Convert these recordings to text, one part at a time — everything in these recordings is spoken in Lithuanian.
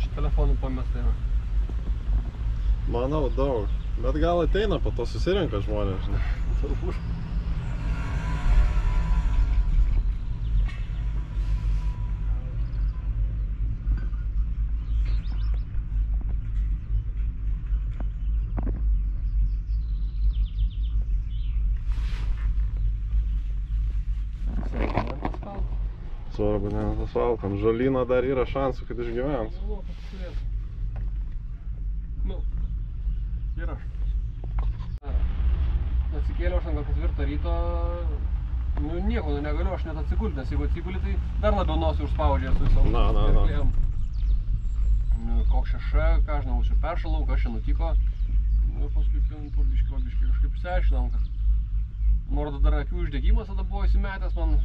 Čia telefonų pamestai. Manau, daug. Bet gal ateina, po to susirenka žmonės, žinai. Turbūt. Svarbu, ne ant asfaltam. Žolyno dar yra šansų, kad išgyvens. Nu, yra. Atsikėliau aš ant 4 ryto, nu nieko negaliu, aš net atsigulti, nes jeigu atsigulti, tai dar labiau nosį užspaudžia su visom gerklėm. Koks šeša, ką aš žinau, čia peršalau, kas čia nutiko. Nu, paskui po biškį kažkaip išsiaiškinom, kad nors dar akių uždegimas tada buvo įsimetęs man.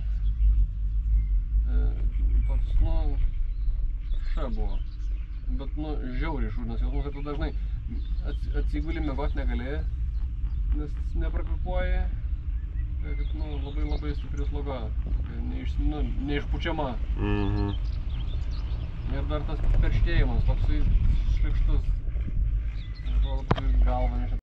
Toks, nu, ša buvo. Bet, nu, žiauriai šūdnas jausmas, ir tu dažnai atsiguli miegot negali, nes neprakvėpuoji. Tai, kad, nu, labai stipri sloga, neišpučiama. Ir dar tas perštėjimas, toksai šlikštus. Labai galva nešia.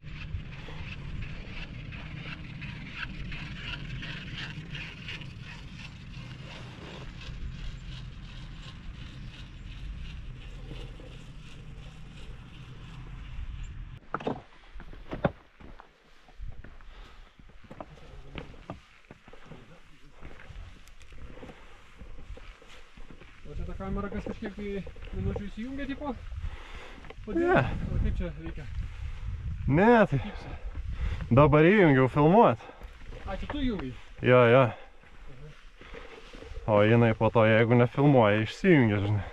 O čia ta kamera kas kažkiek minučių įsijungia, tipo? Ne. O kaip čia reikia? Ne, tai dabar įjungiau filmuot. A, čia tu įjungiai? Jo. O jinai po to, jeigu nefilmuoja, išsijungia, žinai.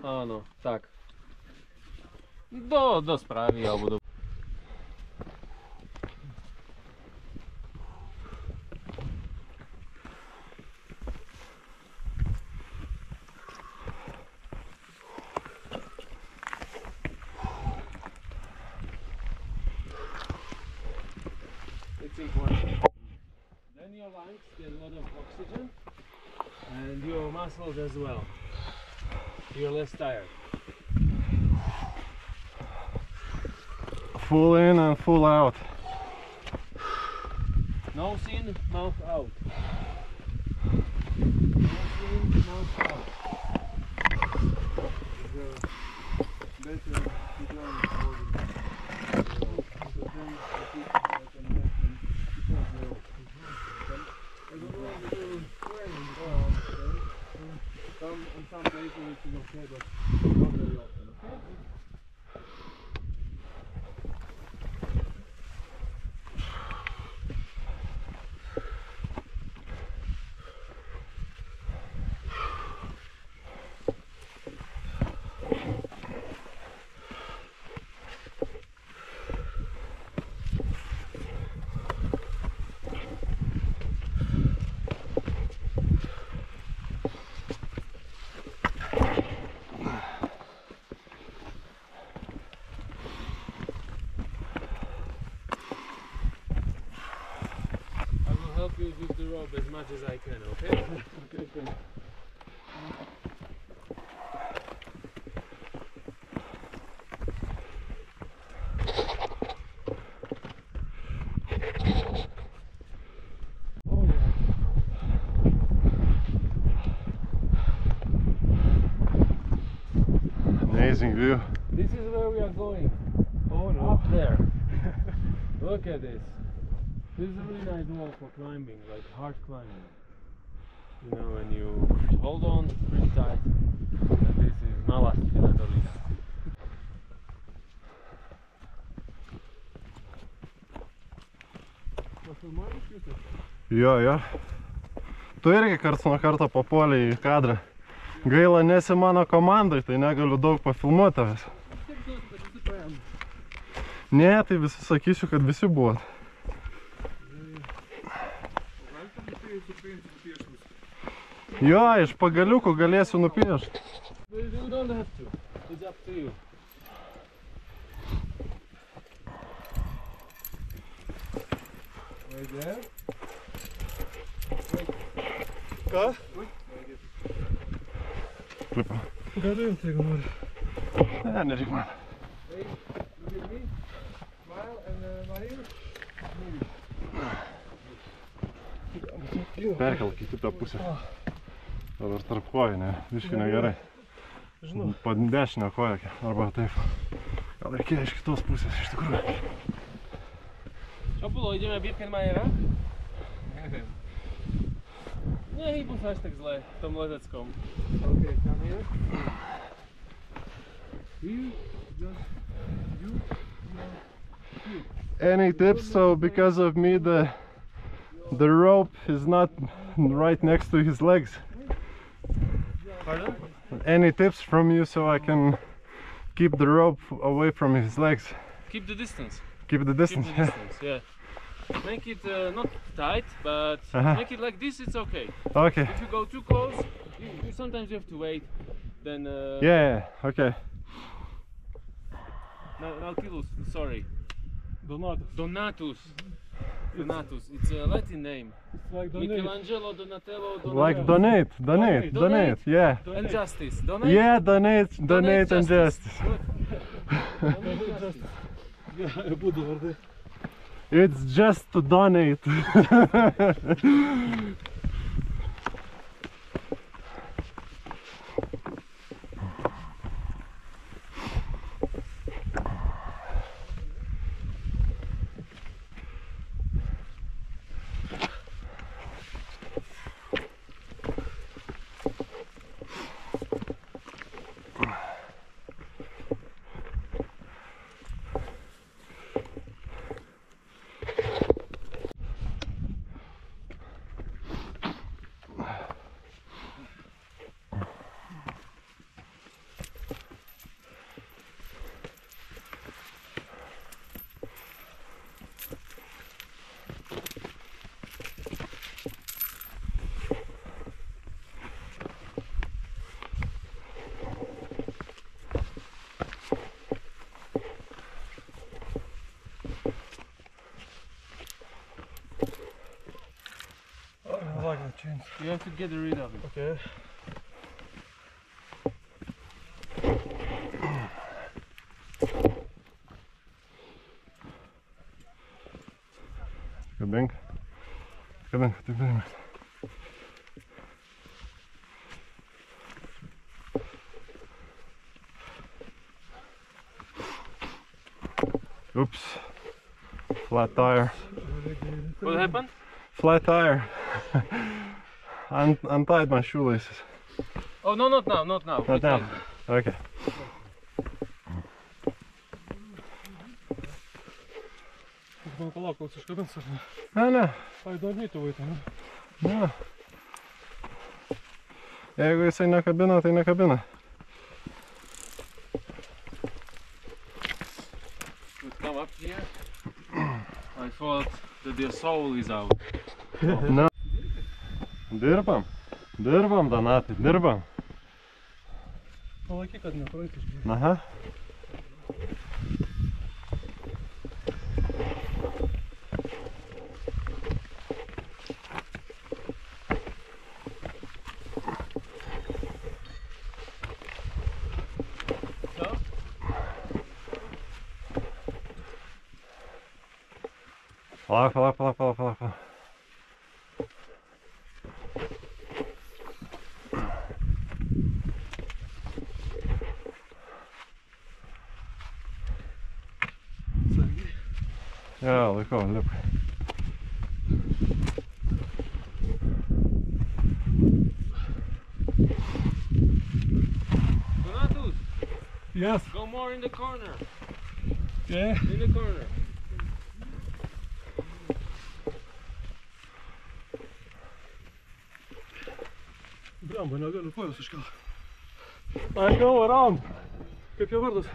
A, no, tak. Do sprawy ja budu. It's important. Then your lungs get a lot of oxygen and your muscles as well. You're less tired. Full in and full out. Nose in, mouth out. Nose in, mouth out. Better to go in some places it's okay, but not very often, okay? Help you with the rope as much as I can, okay? Okay. Oh yeah. Amazing view. This is where we are going. Oh no. Up there. Look at this. This is a really nice wall for climbing, like hard climbing. You know, and you hold on pretty tight. And this is Malastina Dolina. Jo. Tu irgi karts nuo karto papuolė į kadrą. Gaila, nesi mano komandai, tai negaliu daug pafilmuoti tavęs. Ne, tai visi sakysiu, kad visi buvot. Jo, iš pagaliukų galėsiu nupiešti. You don't have to. It's up to you. Right there. Ką? Klipa. Galiu imti, jeigu nori. Ne, nereik man. Hey, look at me. Smile and Marina. Perkelk į kitą pusę. Dabar tarp kojų, ne, biškai negerai. Žinau. Po dešinę koją, arba taip. Gal reikėjo iš kitos pusės, iš tikrųjų. Čo idziemy biegiem Majera? Nie, i bus aż tak źle, tą lezecką. Okay, come here. Here, just you, here. Any tips? So because of me the rope is not right next to his legs. Pardon? Any tips from you so I can keep the rope away from his legs? Keep the distance. Keep the distance. Keep the distance, yeah. Make it not tight, but make it like this, it's okay. Okay. If you go too close, you sometimes you have to wait. Then Yeah, okay. Nautilus, sorry. Donatus. Donatus. Donatus. It's a Latin name. It's like donate. Michelangelo, Donatello, Donatus. Like donate, yeah. And justice. Donate. Yeah, donate and justice. Я буду варды. It's just to donate. You have to get rid of it. Okay. Kabink, taip pirmą. Oops, flat tire. What happened? Flat tire. Untied my shoelaces. Oh no, not now, not now. Not now. Okay. Man palauk, kol užkabins ar ne? Ne. I don't need to wait, ne? Ne. Jeigu jisai nekabina, tai nekabina. Would come up here. I thought that the soul is out. Na. Dirbam, Donatai, dirbam. Palaikyk, kad nepraeitis. Aha. Palauk. Ja, laikau, lip. Donatus! Yes. Go more in the corner. Yeah. In the corner. Blemba, negaliu kojos iškelt. I go around. Kaip jo vardas?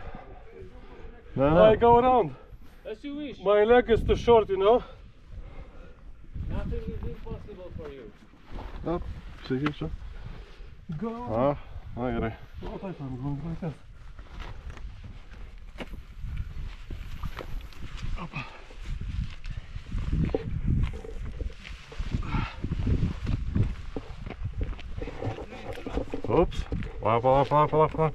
No. I go around. As you wish. My leg is too short, you know. Nothing is impossible for you. Up, sakyk čia. Go. Na gerai. O taip, I'm going like that. Ups. Palauk.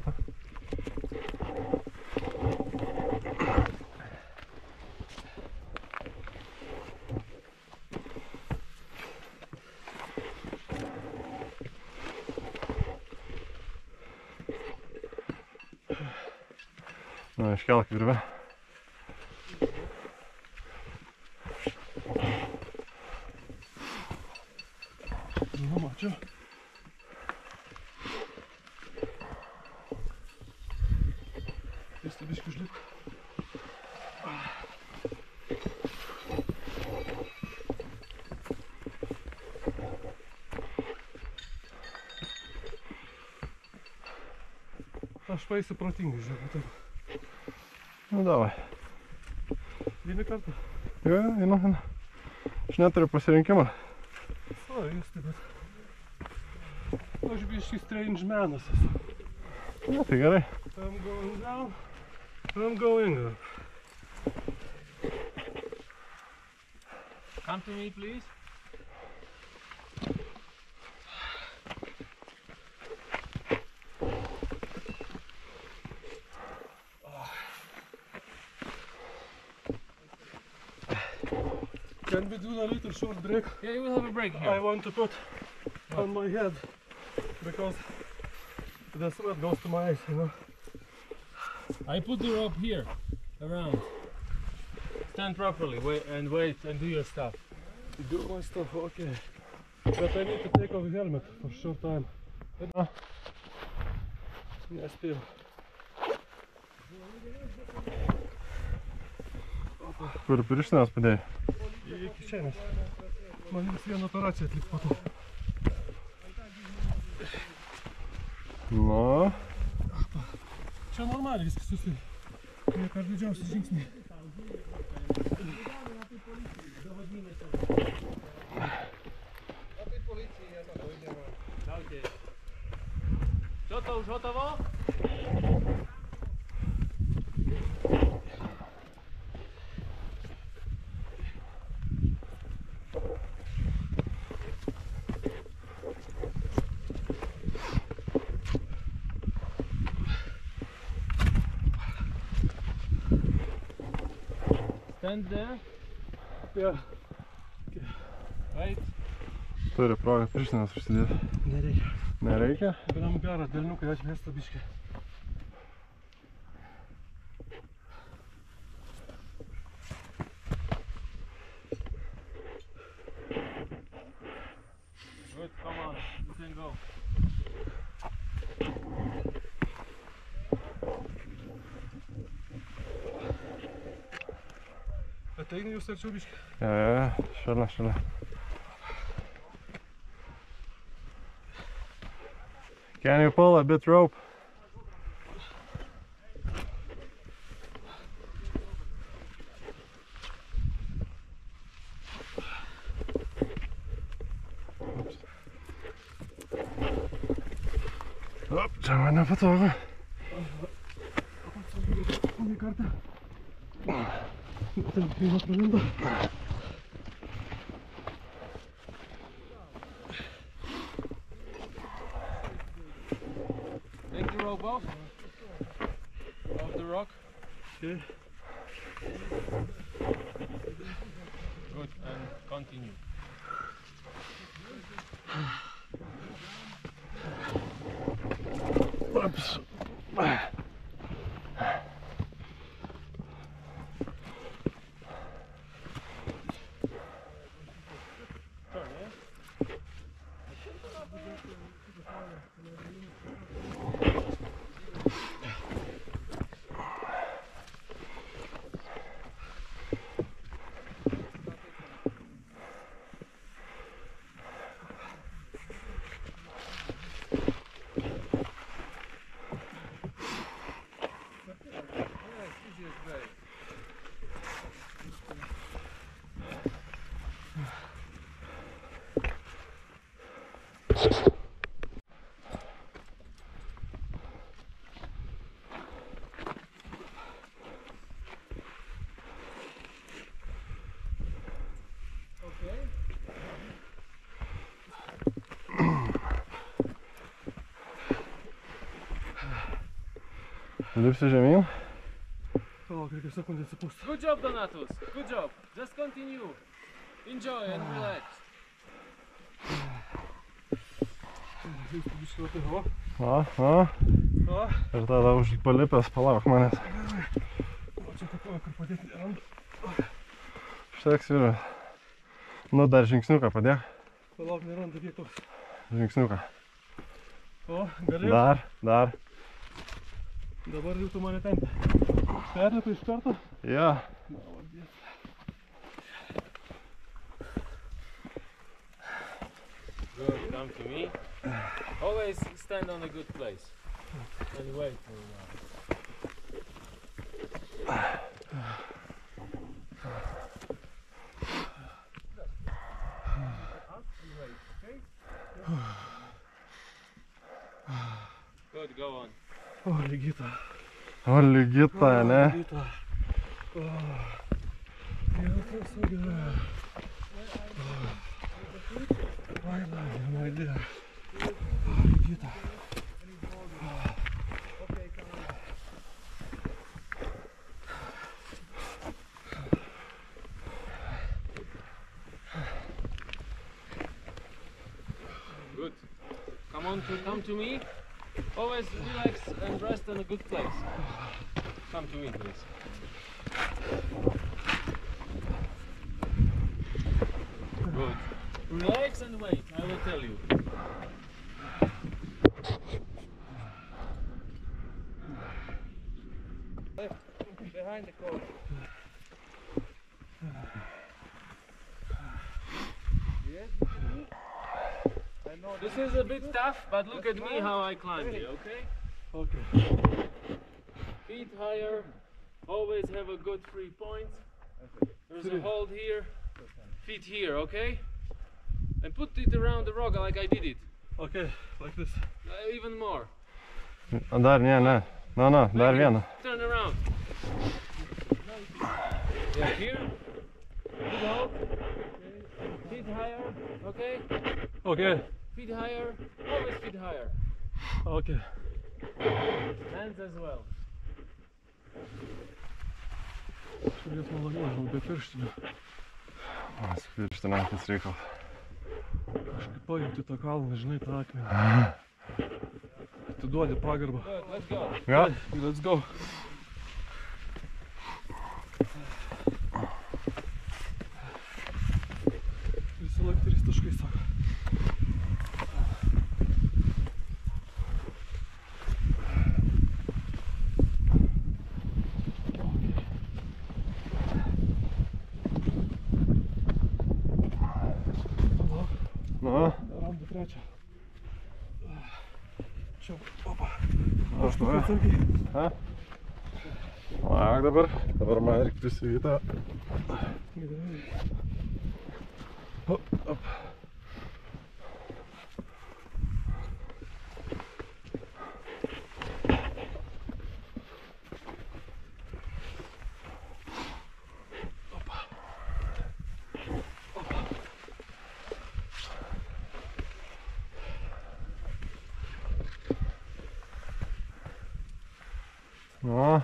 Na, iškelk virvę. Nu, mačiau. Jis biškį užlipo. Aš paeisiu protingai, žiūrėk, taip. Nu, davai. Vieną kartą. Jo, einu. Aš neturiu pasirinkimą. O, jūs taip pat. Aš biškį strange manas esu. Na, tai gerai. I'm going down. I'm going up. Come to me, please. Can we do a little short break? Yeah, you will have a break here. I want to put on my head because the sweat goes to my eyes, you know. I put the rope here, around. Stand properly, wait and do your stuff. Do my stuff, okay. But I need to take off the helmet for a short time. Nespėjau. Kur pirštinės padėjai? Į kišenės. Man vis vieną operaciją atlikt po to. Nu. Čia normaliai viskas susiję. Nie per didžiausi žingsniai. Co to już gotowo? Stand there. Yeah. Wait. Turi progą pirštinės užsidėti. Nereikia. Nereikia? Vienam geras delniukai atvesta biškį. Good, come on, you can go. Ateini jūs arčiau biškį. Šalia. Can you pull a bit rope? Op, čia man nepatogu. Vieną kartą. Ten pirmą pralindą. Take the rope off the rock. Okay. Good, and continue. Oops. Lipsi žemyn. Palauk, reikia sekundę atsipūsti. Good job, Donatus. Good job. Just continue. Enjoy and relax. Jūs biškį va tai, o? O. Ir tada palipęs, palauk manęs. O čia takoju, kur padėti nerandu. Užteks vyras. Nu, dar žingsniuką padėk. Palauk, nerandu vietos. Žingsniuką. O, gali? Dar. Dabar jau tu mane tempia. Perlipai iš karto? Jo. Good, come to me. Always stand on a good place. And wait for a while. Good, go on. O, Ligita. O, Ligita, ne? Ligita. O, Dievas, o gerai. My dear. O, Ligita. Good. Come to me. Always relax and rest in a good place. Come to me, please. Good. Relax and wait. I will tell you. Behind the corner. This is a bit tough, but look at me how I climb here, okay? Okay. Feet higher, always have a good 3 points. There's a hold here, feet here, okay? And put it around the rock like I did it. Okay, like this. Even more. Dar, ne. No, dar vieną. Turn around. Yeah, here. Good hold. Feet higher, okay? Okay. Feet higher, always feet higher. Okay. Hands as well. Šalies maloniai, be pirštinių. Su pirštinakis reikalas. Kažkaip pajauti tą kalną, žinai, tą akmenį. Atiduodi pagarbą. Good, let's go. Ja. Let's go. Visi laik 3 taškai, sako. Nu. Randu trečią. Čia, opa. Aš turiu. Atsargiai. Ha? Lauk dabar. Dabar man reikia prisivyti. Gerai. Op. Nu.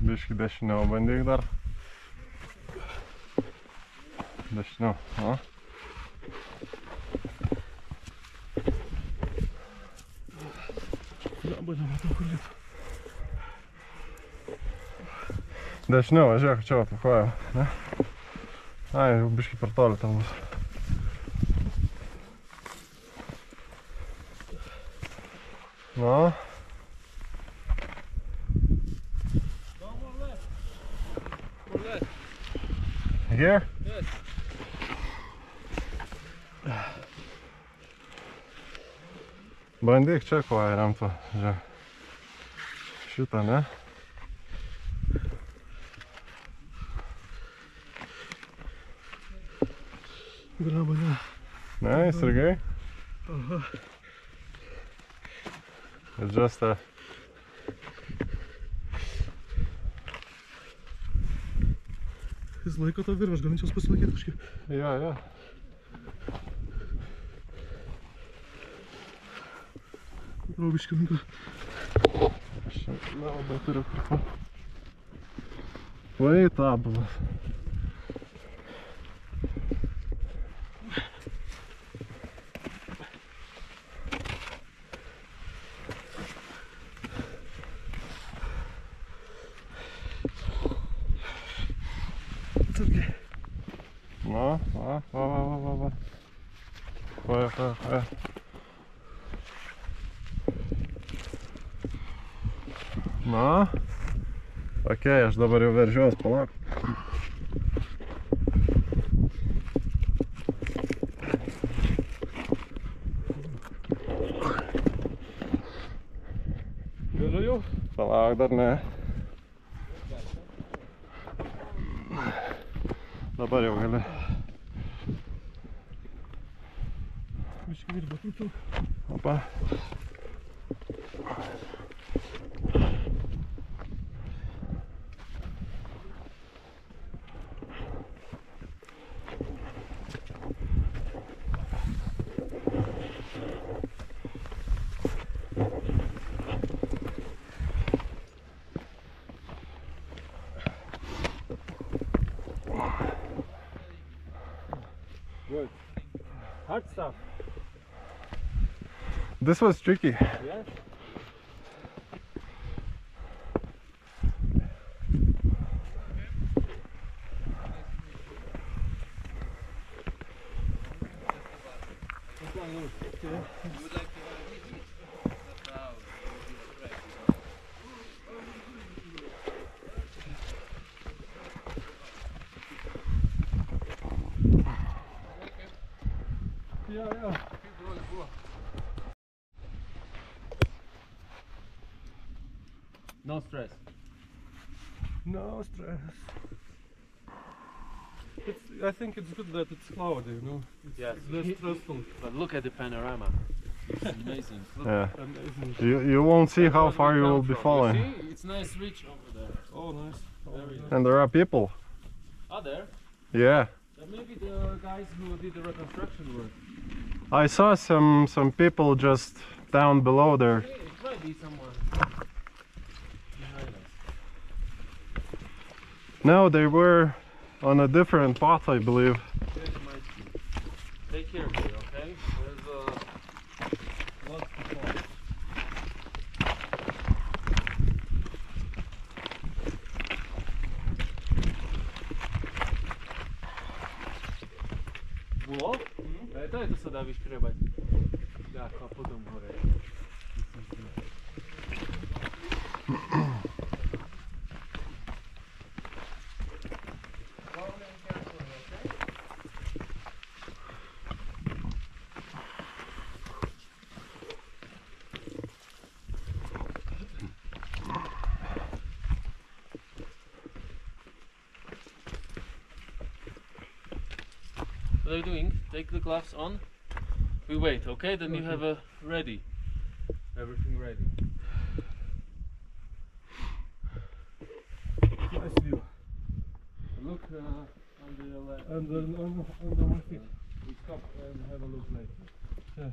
Biškį dešiniau bandyk dar. Dešiniau, o. Dabar nematau, kur liet. Dešiniau, važiuok, čia apakojau, ne? Ai, jau biškį per toli tam bus. Nu. Here? Yes. Bandyk čia koją remto, žiūrėk. Šitą, ne? Graba, ne. Ne, įsirgai? Aha. It's just a... Jis laiko tą virvę, aš galinčiaus pasilaikyti kažkaip. Jo. Raubiškai linko. Aš nelabai turiu kur. Vai tabulas. No, va. Va. Na, okei, aš dabar jau veržiuos, palauk. Galiu jau? Palauk, dar ne. Dabar jau gali. Biškį dirba tūtų. Opa. Good. Hard stuff. This was tricky. Yes. Yeah. No stress. No stress. I think it's good that it's cloudy, you know? It's Yes. less stressful. But look at the panorama. It's amazing. Look. Yeah. Amazing. You won't see how far you will be You falling. see? It's nice reach over there. Oh, nice. Very nice. And there are people. Are there? Yeah. Maybe the guys who did the reconstruction work. I saw some people just down below there. Hey, it might be someone behind us. No, they were on a different path, I believe. Yeah, it might be. Take care here, okay? There's lots to fall. Було? Дайте сюди відкривати. Так, а потім горить. What are you doing? Take the gloves on. We wait, okay? Then you have a ready. Everything ready. Nice view. Look on the left. And then on my feet. We stop and have a look later. Yeah.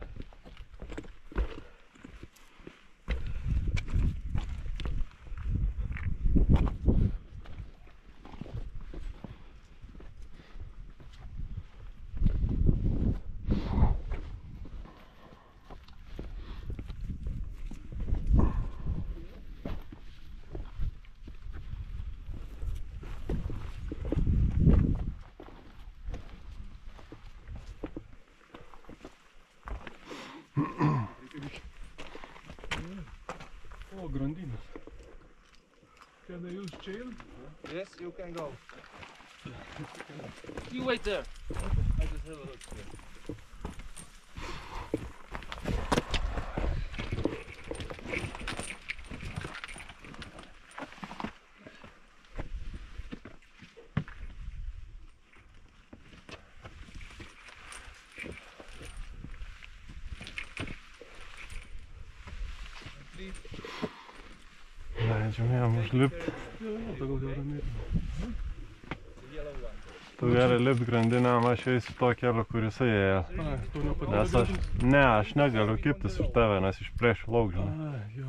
Oh, grandinės. Can I use chain? Yes, you can go. You wait there. I just have a look here. Leidžiam jam užlipti. Pagal gerą mėtą. Tu gali lipti grandinėm, aš eisiu to kelio, kur jisai ėjo. Ai, to Nes nepatinka. aš negaliu kiptis už tave, nes išplėšiu lauk, žinai. Ai, jo.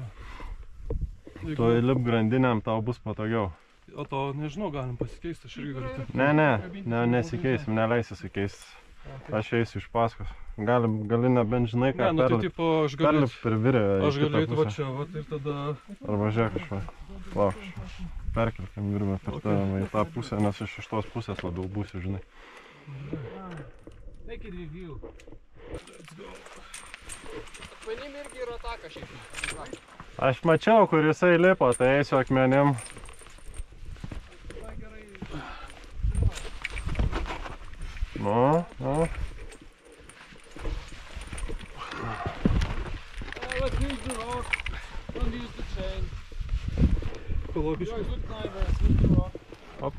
Tu įlip grandinėm, tau bus patogiau. O to nežinau, galim pasikeisti, aš irgi galiu. Ne, nesikeisim, neleisi sikeisti. Aš eisiu iš paskos. Gali nebent žinai, ką Ne, nu tai tipo, aš galiu per virę. Aš galiu eiti va čia, va, ir tada... Arba žiūrėk kažką. Lauk, perkelkim virvę per tavimą į tą pusę, nes aš iš tos pusės labiau būsiu, žinai. Take it review. Let's go. Akmenim irgi yra taka šiaip. Aš mačiau, kur jisai lipo, tai eisiu akmenim. Nu. Let's use the rock. Don't use the chain. Ekologiškai. You're a good climber, let's use the rock. Op,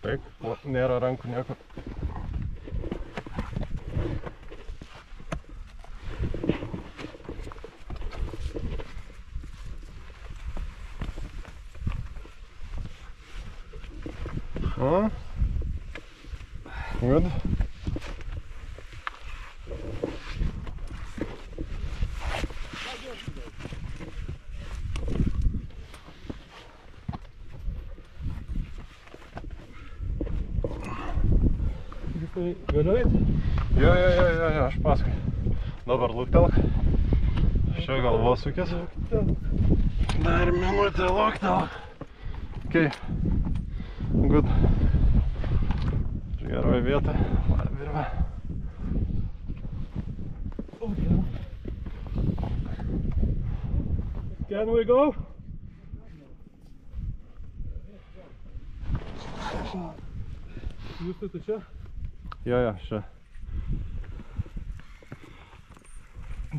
taip. Nėra rankų nieko. Good. Galiu eiti? Jo, aš paskui. Dabar luktelk. Čia galvosūkis. Dar minutę luktelk. Okay. Good. Geroj vietoj. Virvę. Can we go? Jūs tai čia? Jo, čia.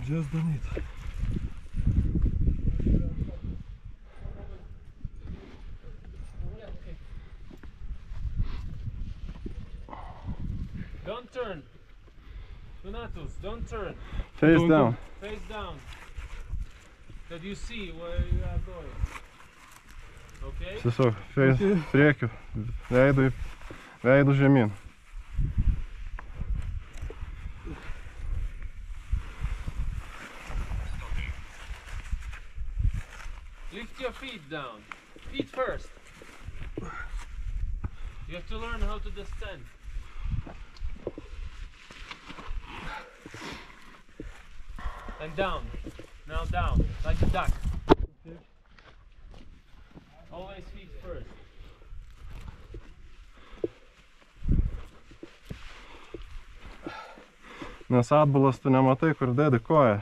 Just done it. Don't turn. Donatus, don't turn. Face down. Face down. That you see where you are going. Okay? Tiesiog, priekiu. Veidu žemyn. Lift your feet down. Feet first. You have to learn how to descend. And down. Now down, like a duck. Always feet first. Nes atbulas tu nematai, kur dedi koją.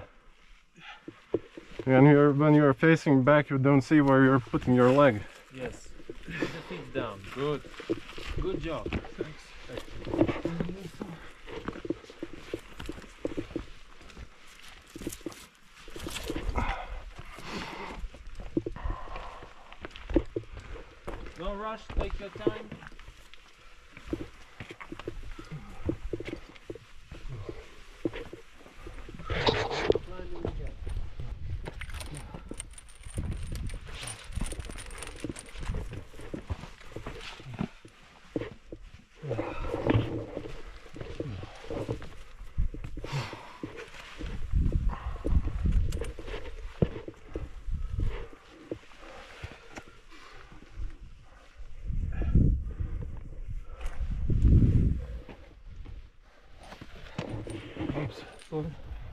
When you're facing back, you don't see where you're putting your leg. Yes. Put the feet down. Good. Good job. Thanks. No rush, take your time.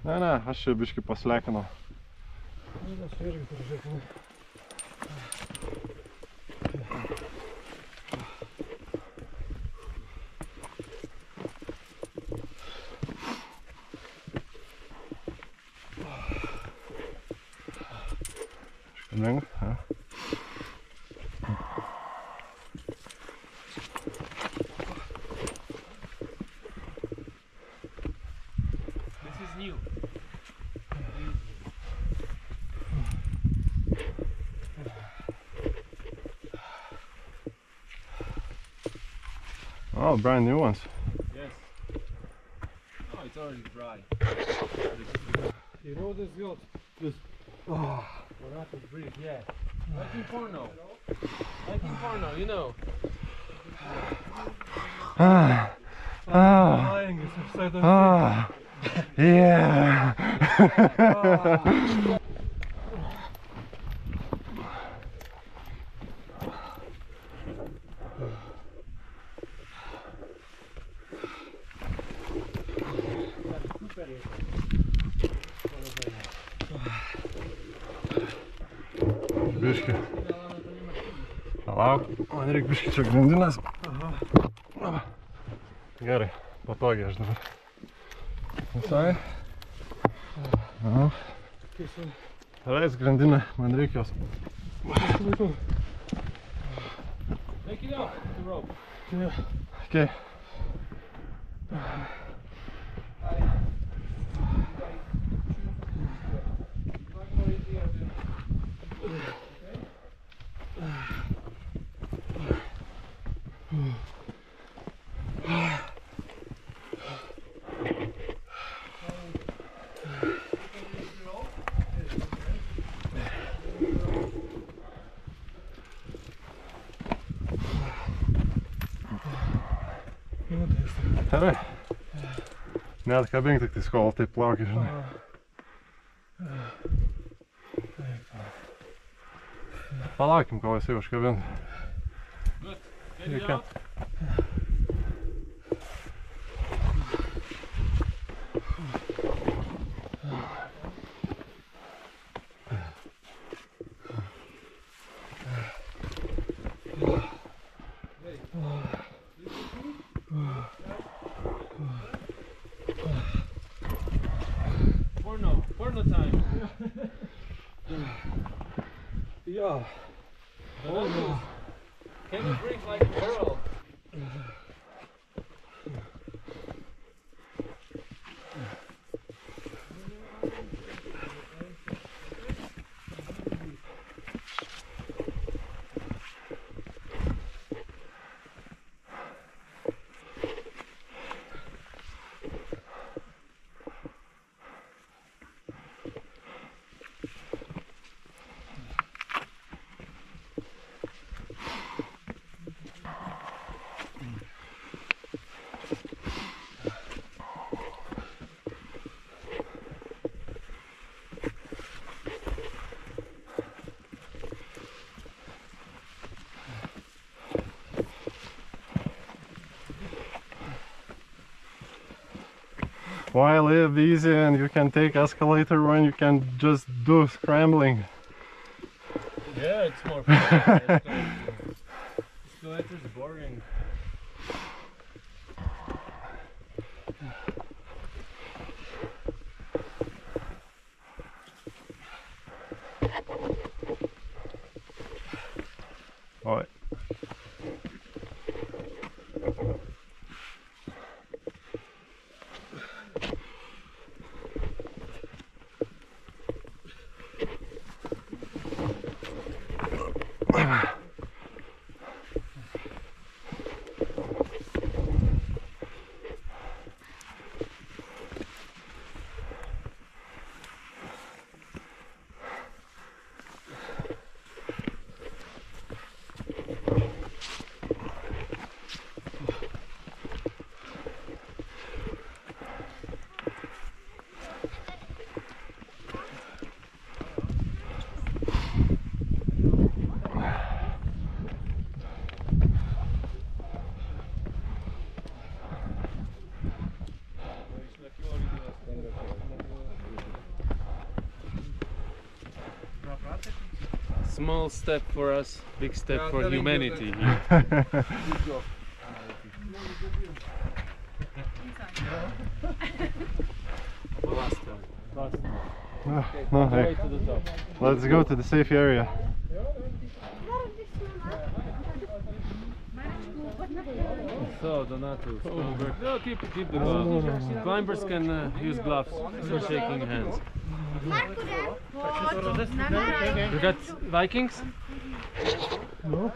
Ne, aš čia biškį pasleikinau. Aš irgi turiu žiūrėti. Length, huh? This is new. Oh, brand new ones. Yes. Oh, it's already dry. You know this yacht? This. We're not to breathe, yeah. Like in porno. Like in porno, you know. Lying is upside down. Yeah. Biški. Palauk, man reikia biški čia grandinės. Gerai, patogiai aš dabar. Visai. Leis grandinę, man reikia jos. Take it out, the rope. Yeah. Okay. Gerai. Net kabink tik tais, kol taip plaukia, žinai. Palaukim, kol jisai užkabint. Good. Get it out. Porno time. Yeah. Oh, can you drink like a girl? Why live easy and you can take escalator when you can just do scrambling? Yeah, it's more fun. Escalator's boring. Oi. Small step for us, big step Yeah, for telling you humanity that- here. Good job. Last time. No, hey. Way to the top. Let's go to the safe area. So, Donato, no, keep the gloves. Climbers can use gloves for shaking hands. You got Vikings? No.